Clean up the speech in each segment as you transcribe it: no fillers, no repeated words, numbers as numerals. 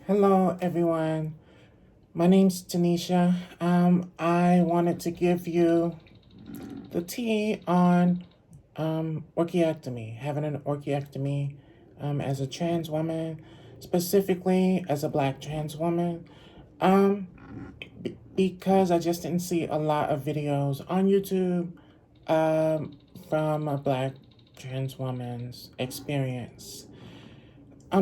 Hello, everyone. My name's Tanisha. I wanted to give you the tea on orchiectomy, having an orchiectomy as a trans woman, specifically as a Black trans woman, because I just didn't see a lot of videos on YouTube from a Black trans woman's experience.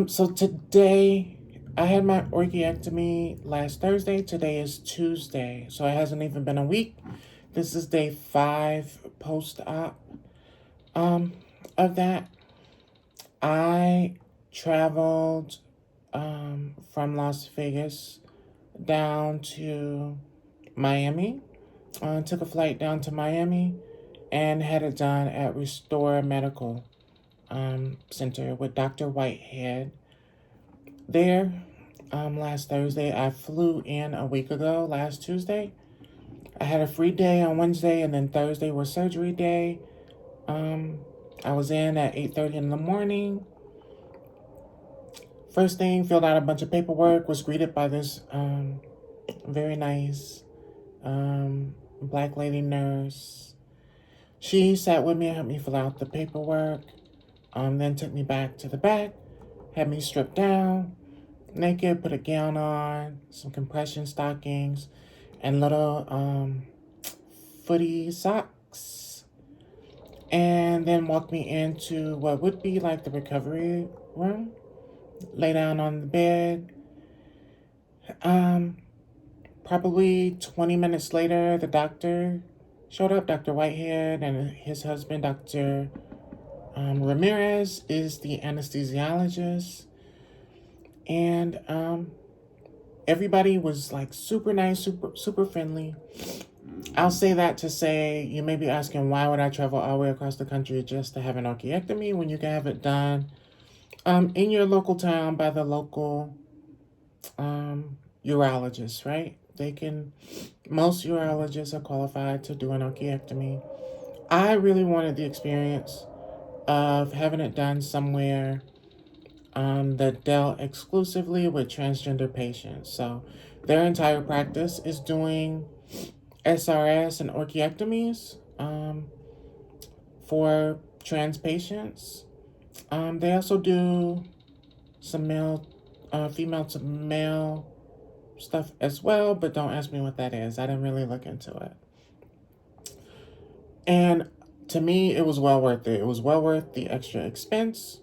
So today I had my orchiectomy last Thursday. Today is Tuesday, so it hasn't even been a week. This is day 5 post-op um, of that. I traveled from Las Vegas down to Miami. Took a flight down to Miami and had it done at Restore Medical Center with Dr. Whitehead there. Last Thursday, I flew in a week ago, last Tuesday. I had a free day on Wednesday, and then Thursday was surgery day. I was in at 8:30 in the morning. First thing, filled out a bunch of paperwork, was greeted by this very nice Black lady nurse. She sat with me and helped me fill out the paperwork, then took me back to the back, had me stripped down, naked, put a gown on, some compression stockings, and little footy socks. And then walked me into what would be like the recovery room. Lay down on the bed. Probably 20 minutes later, the doctor showed up, Dr. Whitehead, and his husband, Dr. Ramirez, is the anesthesiologist. And everybody was like super nice, super friendly. I'll say that to say you may be asking, why would I travel all the way across the country just to have an orchiectomy when you can have it done in your local town by the local urologist, right? Most urologists are qualified to do an orchiectomy. I really wanted the experience of having it done somewhere that dealt exclusively with transgender patients. So their entire practice is doing SRS and orchiectomies for trans patients. They also do some female to male stuff as well, but don't ask me what that is. I didn't really look into it. And to me, it was well worth it. It was well worth the extra expense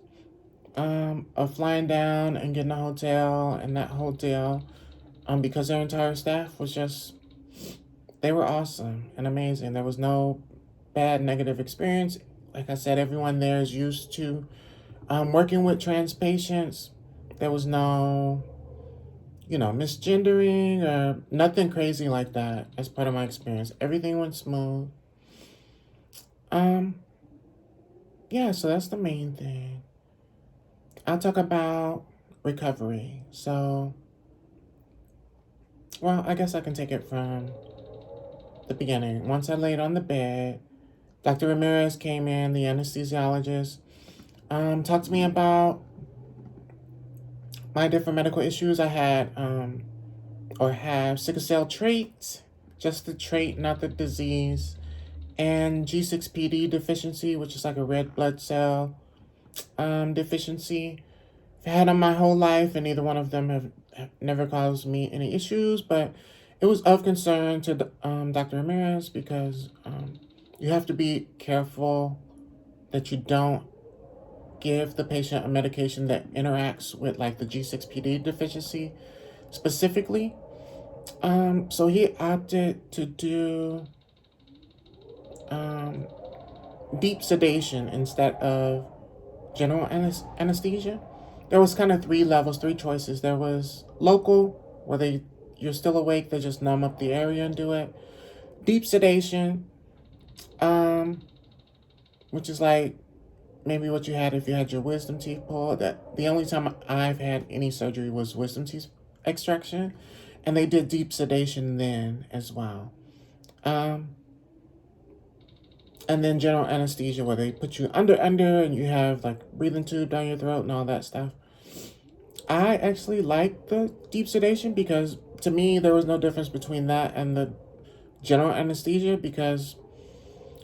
of flying down and getting a hotel and that whole deal, because their entire staff was they were awesome and amazing. There was no bad negative experience. Like I said, everyone there is used to working with trans patients. There was no, misgendering or nothing crazy like that as part of my experience. Everything went smooth. Yeah, so that's the main thing. I'll talk about recovery. So, well, I guess I can take it from the beginning. Once I laid on the bed, Dr. Ramirez came in, the anesthesiologist, talked to me about my different medical issues. I had or have sickle cell trait, just the trait, not the disease, and G6PD deficiency, which is like a red blood cell deficiency. I've had them my whole life, and neither one of them have never caused me any issues, but it was of concern to Dr. Ramirez because you have to be careful that you don't give the patient a medication that interacts with like the G6PD deficiency specifically. So he opted to do deep sedation instead of general anesthesia. There was kind of 3 levels, 3 choices. There was local, where you're still awake, they just numb up the area and do it. Deep sedation, which is like maybe what you had if you had your wisdom teeth pulled. That the only time I've had any surgery was wisdom teeth extraction, and they did deep sedation then as well. And then general anesthesia, where they put you under, and you have like breathing tube down your throat and all that stuff. I actually like the deep sedation because to me there was no difference between that and the general anesthesia, because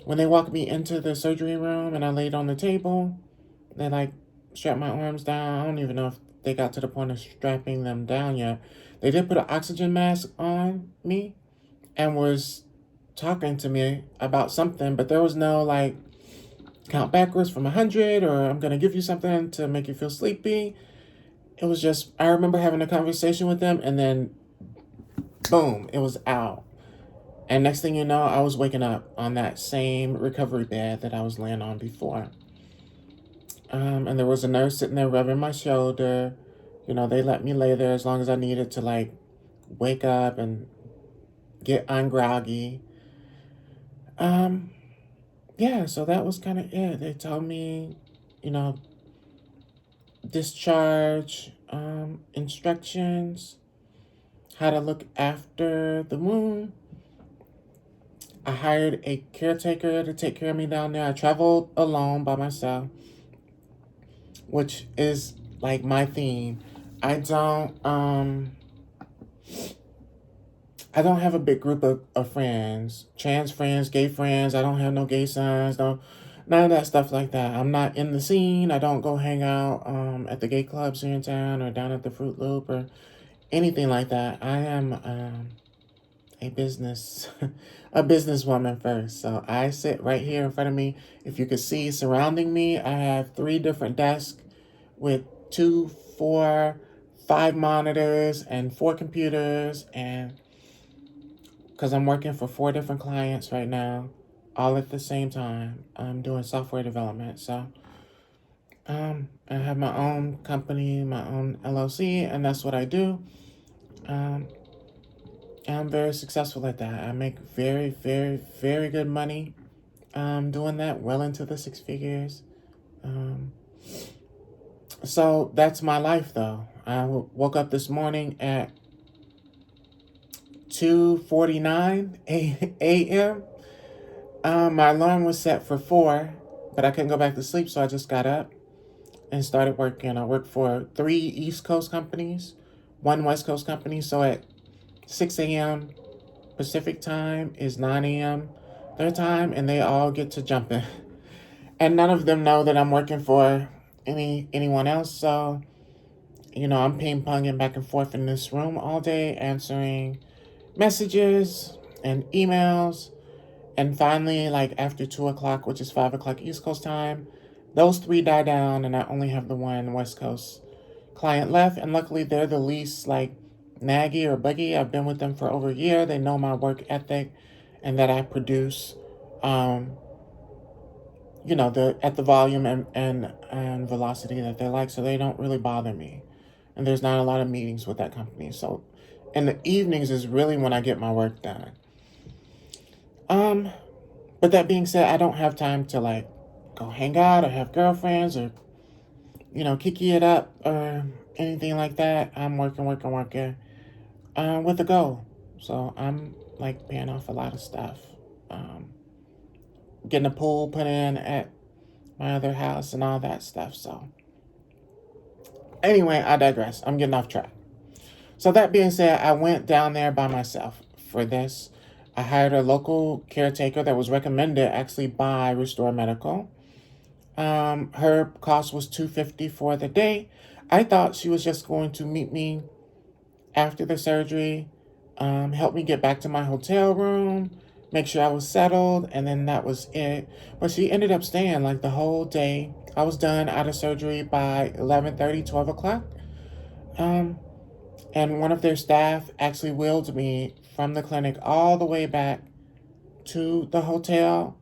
when they walked me into the surgery room and I laid on the table, they like strapped my arms down. I don't even know if they got to the point of strapping them down yet. They did put an oxygen mask on me and was talking to me about something, but there was no like count backwards from 100 or I'm going to give you something to make you feel sleepy. It was just, I remember having a conversation with them and then boom, it was out. And next thing you know, I was waking up on that same recovery bed that I was laying on before. And there was a nurse sitting there rubbing my shoulder. You know, they let me lay there as long as I needed to like wake up and get ungroggy. Um, yeah, so that was kind of it. They told me, you know, discharge instructions, how to look after the wound. I hired a caretaker to take care of me down there. I traveled alone by myself, which is like my theme. I don't um I don't have a big group of friends. Trans friends, gay friends. I don't have no gay sons, no none of that stuff like that. I'm not in the scene. I don't go hang out at the gay clubs here in town or down at the Fruit Loop or anything like that. I am a business a businesswoman first. So I sit right here in front of me. If you could see surrounding me, I have 3 different desks with 2, 4, 5 monitors and 4 computers, and because I'm working for 4 different clients right now, all at the same time. I'm doing software development. So I have my own company, my own LLC, and that's what I do. Um, I'm very successful at that. I make very, very, very good money doing that, well into the 6 figures. Um, so that's my life, though. I woke up this morning at 2:49 a.m. My alarm was set for 4, but I couldn't go back to sleep, so I just got up and started working. I work for 3 East Coast companies, 1 West Coast company. So at 6 a.m. Pacific time is 9 a.m. their time, and they all get to jumping. And none of them know that I'm working for anyone else. So, I'm ping ponging back and forth in this room all day, answering messages and emails. And finally, like after 2 o'clock, which is 5 o'clock East Coast time, those 3 die down, and I only have the one West Coast client left. And luckily, they're the least like naggy or buggy. I've been with them for over a year. They know my work ethic and that I produce, um, the at the volume and velocity that they like, so they don't really bother me. And there's not a lot of meetings with that company. So, in the evenings is really when I get my work done. Um, but that being said, I don't have time to like go hang out or have girlfriends or kiki it up or anything like that. I'm working, working, working, with a goal. So I'm like paying off a lot of stuff. Um, Getting a pool put in at my other house and all that stuff. So anyway, I digress. I'm getting off track. So that being said, I went down there by myself for this. I hired a local caretaker that was recommended actually by Restore Medical. Her cost was $250 for the day. I thought she was just going to meet me after the surgery, help me get back to my hotel room, make sure I was settled, and then that was it. But she ended up staying like the whole day. I was done out of surgery by 11:30, 12 o'clock. Um, and one of their staff actually wheeled me from the clinic all the way back to the hotel,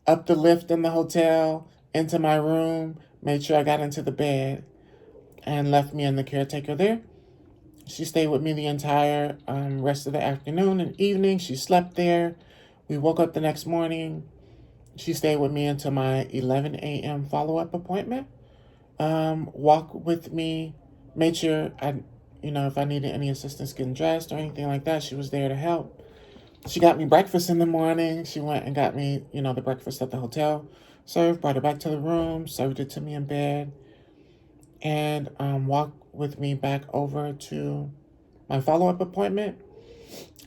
up the lift in the hotel, into my room, made sure I got into the bed, and left me and the caretaker there. She stayed with me the entire rest of the afternoon and evening. She slept there. We woke up the next morning. She stayed with me until my 11 a.m. follow-up appointment. Walked with me, made sure if I needed any assistance getting dressed or anything like that, she was there to help. She got me breakfast in the morning. She went and got me, the breakfast at the hotel. Served, brought it back to the room, served it to me in bed. and walked with me back over to my follow-up appointment.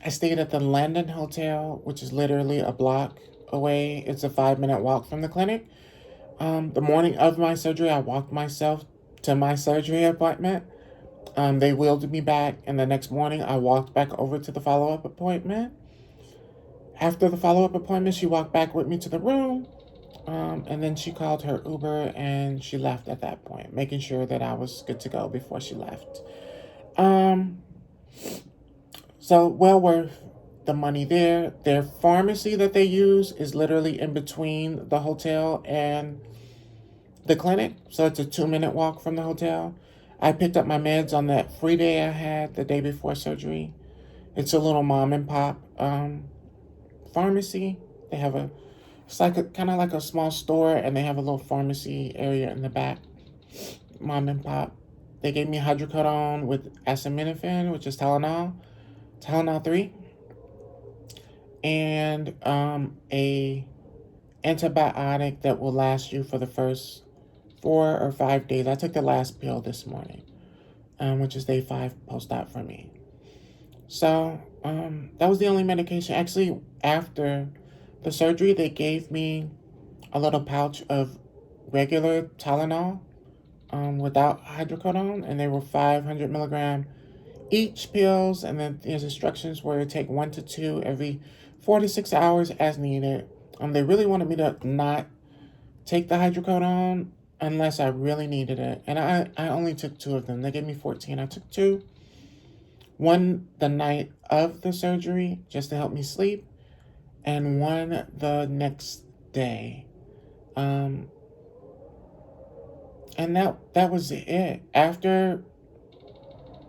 I stayed at the Landon Hotel, which is literally a block away. It's a 5-minute walk from the clinic. The morning of my surgery, I walked myself to my surgery appointment. They wheeled me back, and the next morning, I walked back over to the follow-up appointment. After the follow-up appointment, she walked back with me to the room, and then she called her Uber, and she left at that point, making sure that I was good to go before she left. Um, so well worth the money there. Their pharmacy that they use is literally in between the hotel and the clinic, so it's a 2-minute walk from the hotel. I picked up my meds on that free day I had the day before surgery. It's a little mom and pop pharmacy. They have it's like a kind of like a small store, and they have a little pharmacy area in the back. Mom and pop. They gave me hydrocodone with acetaminophen, which is Tylenol 3, and a antibiotic that will last you for the first 4 or 5 days. I took the last pill this morning, which is day 5 post-op for me. So that was the only medication. Actually, after the surgery, they gave me a little pouch of regular Tylenol without hydrocodone, and they were 500 milligram each pills, and then there's instructions where to take 1 to 2 every 4 to 6 hours as needed. They really wanted me to not take the hydrocodone unless I really needed it, and I only took 2 of them. They gave me 14. I took 2. One the night of the surgery just to help me sleep, and one the next day. And that was it. After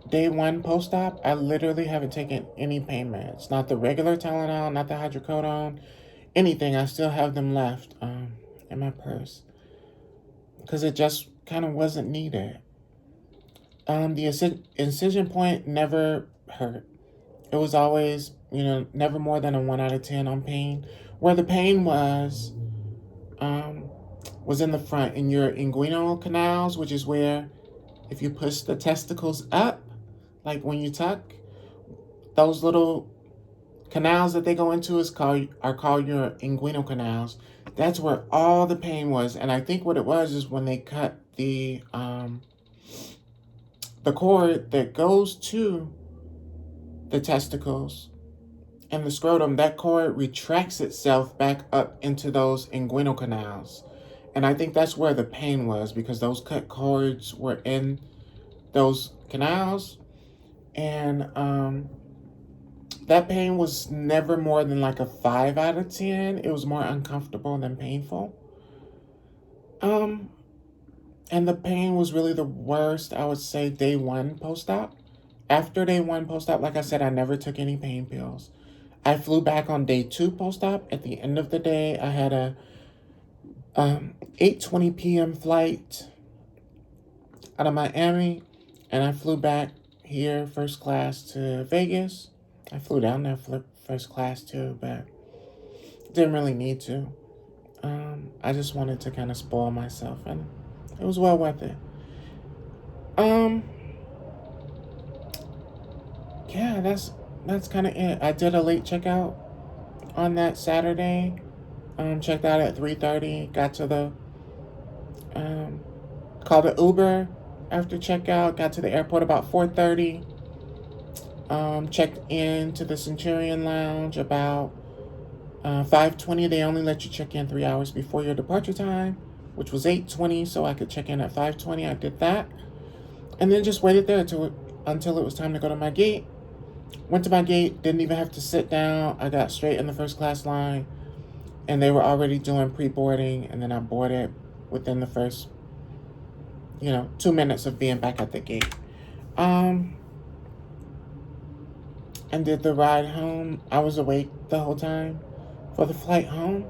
day 1 post-op, I literally haven't taken any pain meds. Not the regular Tylenol, not the hydrocodone, anything. I still have them left in my purse because it just kind of wasn't needed. The incision point never hurt. It was always, never more than a 1 out of 10 on pain. Where the pain was in the front in your inguinal canals, which is where if you push the testicles up, like when you tuck, those little canals that they go into are called your inguinal canals. That's where all the pain was, and I think what it was is when they cut the cord that goes to the testicles and the scrotum, that cord retracts itself back up into those inguinal canals. And I think that's where the pain was, because those cut cords were in those canals. And that pain was never more than like a 5 out of 10. It was more uncomfortable than painful. And the pain was really the worst, I would say, day 1 post-op. After day 1 post-op, like I said, I never took any pain pills. I flew back on day 2 post-op. At the end of the day, I had a 8:20 p.m. flight out of Miami, and I flew back here first class to Vegas. I flew down there first class too, but didn't really need to. I just wanted to kind of spoil myself, and it was well worth it. Yeah, that's kind of it. I did a late checkout on that Saturday. Checked out at 3:30. Got to the called an Uber after checkout. Got to the airport about 4:30. Checked into the Centurion Lounge about 5:20. They only let you check in 3 hours before your departure time, which was 8:20, so I could check in at 5:20. I did that, and then just waited there until it was time to go to my gate. Went to my gate, didn't even have to sit down. I got straight in the first class line, and they were already doing pre-boarding, and then I boarded within the first, 2 minutes of being back at the gate. And did the ride home. I was awake the whole time for the flight home.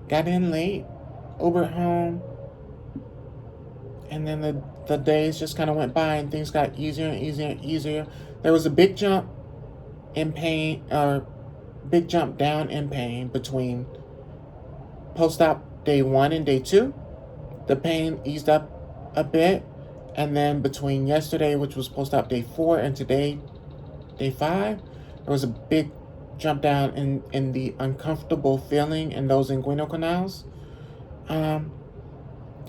Got in late, Ubered home, and then the days just kind of went by, and things got easier and easier and easier. There was a big jump in pain, or big jump down in pain between post-op day 1 and day 2, the pain eased up a bit. And then between yesterday, which was post-op day 4, and today, day 5, there was a big jump down in the uncomfortable feeling in those inguinal canals. And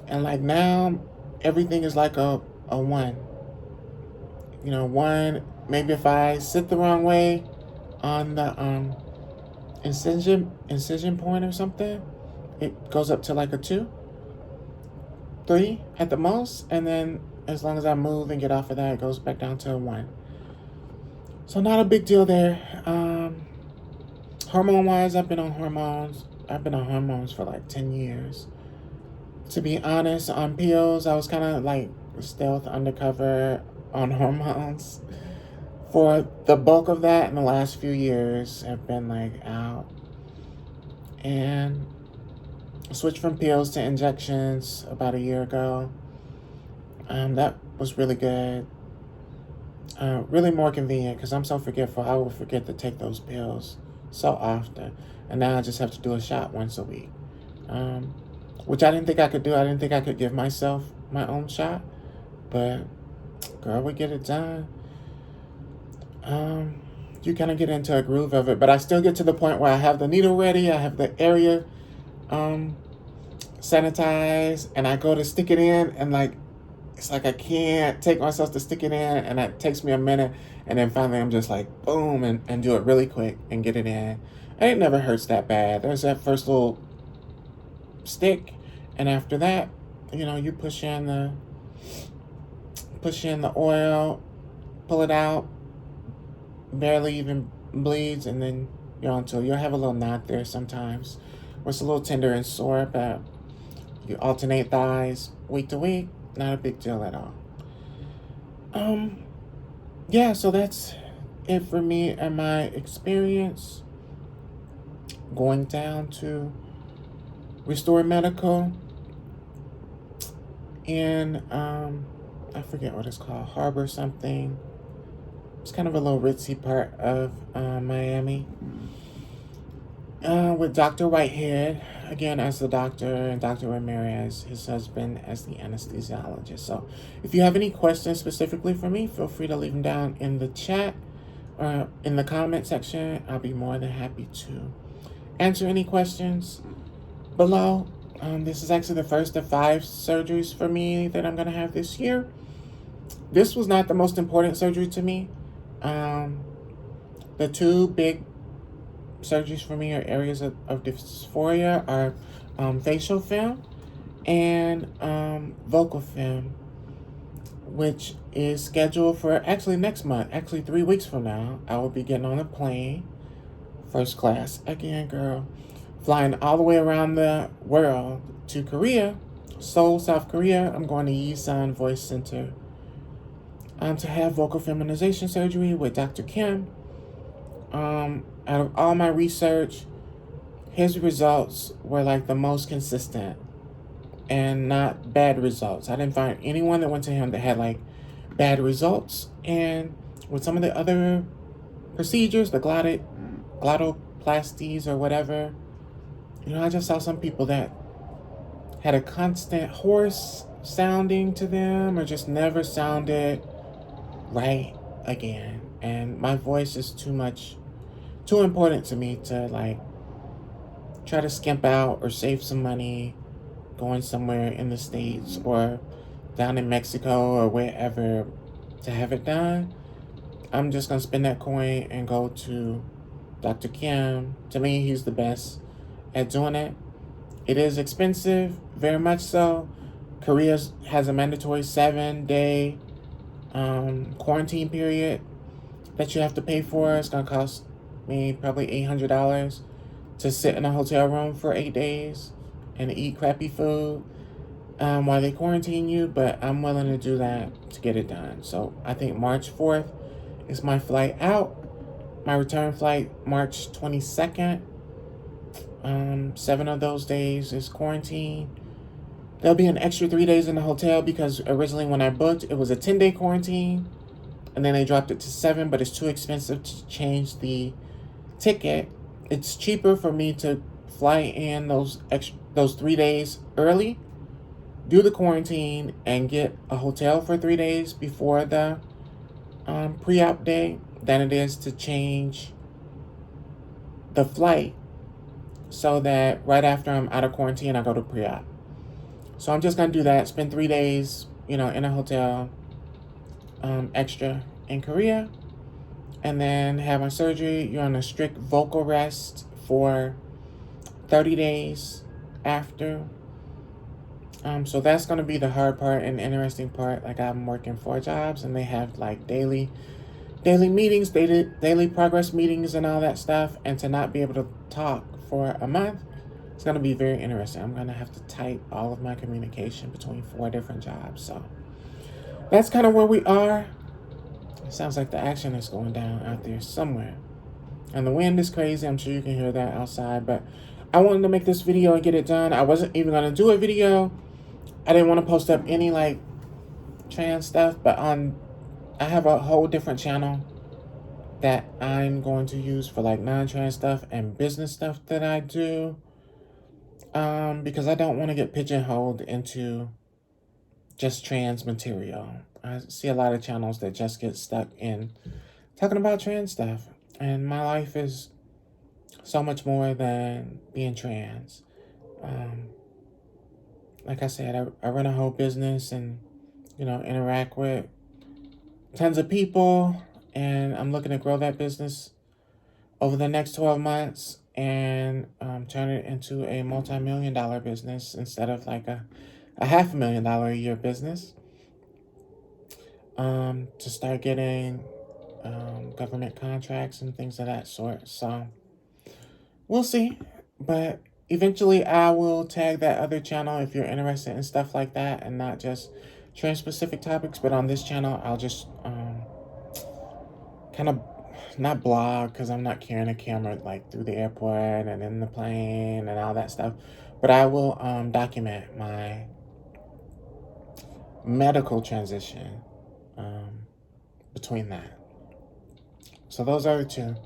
like now, everything is like a 1. 1, maybe if I sit the wrong way on the incision point or something, it goes up to like a 2, 3 at the most, and then as long as I move and get off of that, it goes back down to a 1. So not a big deal there. Hormone-wise, I've been on hormones. I've been on hormones for like 10 years. To be honest, on pills, I was kind of like stealth undercover on hormones. For the bulk of that in the last few years, I've been like out. And switched from pills to injections about a year ago. That was really good. Really more convenient because I'm so forgetful. I will forget to take those pills so often. And now I just have to do a shot once a week. Which I didn't think I could do. I didn't think I could give myself my own shot. But, girl, we get it done. You kind of get into a groove of it. But I still get to the point where I have the needle ready. I have the area sanitized. And I go to stick it in. And, it's like I can't take myself to stick it in. And it takes me a minute. And then finally I'm just like, boom, and do it really quick and get it in. And it never hurts that bad. There's that first little stick. And after that, you push in the oil, pull it out, barely even bleeds, and then you're on to it. You'll have a little knot there sometimes where it's a little tender and sore, but you alternate thighs week to week, not a big deal at all. Yeah, so that's it for me and my experience going down to Restore Medical in I forget what it's called, Harbor something. It's kind of a little ritzy part of Miami. With Dr. Whitehead, again as the doctor, and Dr. Ramirez, his husband, as the anesthesiologist. So if you have any questions specifically for me, feel free to leave them down in the chat or in the comment section. I'll be more than happy to answer any questions below. This is actually the first of 5 surgeries for me that I'm going to have this year. This was not the most important surgery to me. The 2 big surgeries for me are areas of dysphoria are facial film and vocal film, which is scheduled for actually next month. Actually 3 weeks from now, I will be getting on a plane, first class again, girl, flying all the way around the world to Korea, Seoul, South Korea. I'm going to Yisan Voice Center to have vocal feminization surgery with Dr. Kim. Out of all my research, his results were like the most consistent and not bad results. I didn't find anyone that went to him that had like bad results. And with some of the other procedures, the glottoplasties or whatever, I just saw some people that had a constant hoarse sounding to them or just never sounded right again. And my voice is too important to me to like try to skimp out or save some money going somewhere in the States or down in Mexico or wherever to have it done. I'm just going to spend that coin and go to Dr. Kim. To me, he's the best at doing it. It is expensive, very much so. Korea has a mandatory 7-day quarantine period that you have to pay for. It's going to cost me probably $800 to sit in a hotel room for 8 days and eat crappy food while they quarantine you, but I'm willing to do that to get it done. So I think March 4th is my flight out. My return flight, March 22nd. 7 of those days is quarantine. There'll be an extra 3 days in the hotel because originally when I booked, it was a 10-day quarantine. And then they dropped it to 7, but it's too expensive to change the ticket. It's cheaper for me to fly in those 3 days early, do the quarantine, and get a hotel for 3 days before the pre-op day than it is to change the flight so that right after I'm out of quarantine, I go to pre-op. So I'm just going to do that, spend 3 days, in a hotel extra in Korea, and then have my surgery. You're on a strict vocal rest for 30 days after. So that's going to be the hard part and interesting part. Like, I'm working 4 jobs, and they have like daily meetings, daily progress meetings and all that stuff. And to not be able to talk for a month, it's going to be very interesting. I'm going to have to type all of my communication between 4 different jobs. So that's kind of where we are. It sounds like the action is going down out there somewhere. And the wind is crazy. I'm sure you can hear that outside. But I wanted to make this video and get it done. I wasn't even going to do a video. I didn't want to post up any like trans stuff. But I have a whole different channel that I'm going to use for like non-trans stuff and business stuff that I do. Because I don't want to get pigeonholed into just trans material. I see a lot of channels that just get stuck in talking about trans stuff. And my life is so much more than being trans. Like I said, I run a whole business and, interact with tons of people. And I'm looking to grow that business over the next 12 months and turn it into a multi-million-dollar business instead of like a $500,000 a year business. To start getting government contracts and things of that sort. So we'll see. But eventually I will tag that other channel if you're interested in stuff like that and not just trans-specific topics. But on this channel, I'll just kind of not blog, because I'm not carrying a camera like through the airport and in the plane and all that stuff. But I will document my medical transition between that. So those are the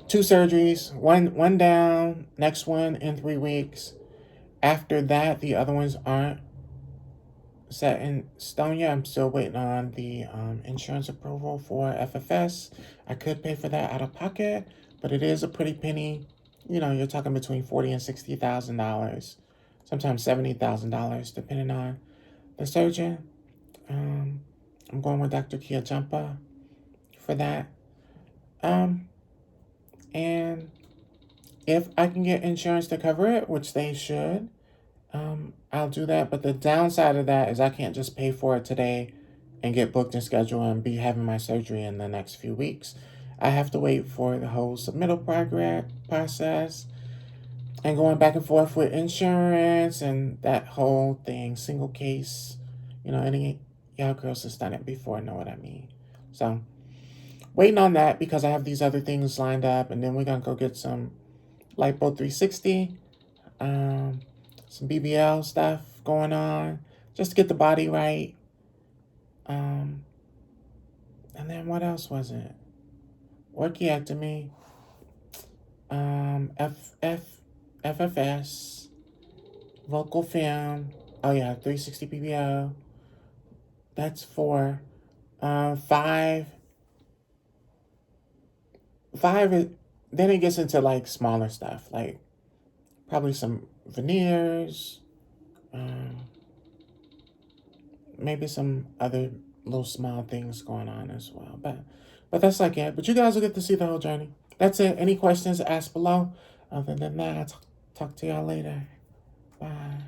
two surgeries. One down, next one in 3 weeks. After that, the other ones aren't set in stone yet. I'm still waiting on the insurance approval for FFS. I could pay for that out of pocket, but it is a pretty penny. You're talking between $40,000 and $60,000, sometimes $70,000, depending on the surgeon. I'm going with Dr. Kia Jumpa for that. And if I can get insurance to cover it, which they should, I'll do that. But the downside of that is I can't just pay for it today and get booked and scheduled and be having my surgery in the next few weeks. I have to wait for the whole submittal process and going back and forth with insurance and that whole thing, single case. Any y'all girls that's done it before know what I mean. So waiting on that because I have these other things lined up, and then we're going to go get some Lipo 360, some BBL stuff going on, just to get the body right. And then what else was it? Orchiectomy, FFS, vocal film. Oh yeah, 360 BBL. That's 4. 5. Then it gets into like smaller stuff, like probably some veneers, maybe some other little small things going on as well. But that's like it. But you guys will get to see the whole journey. That's it. Any questions, ask below. Other than that, I'll talk to y'all later. Bye.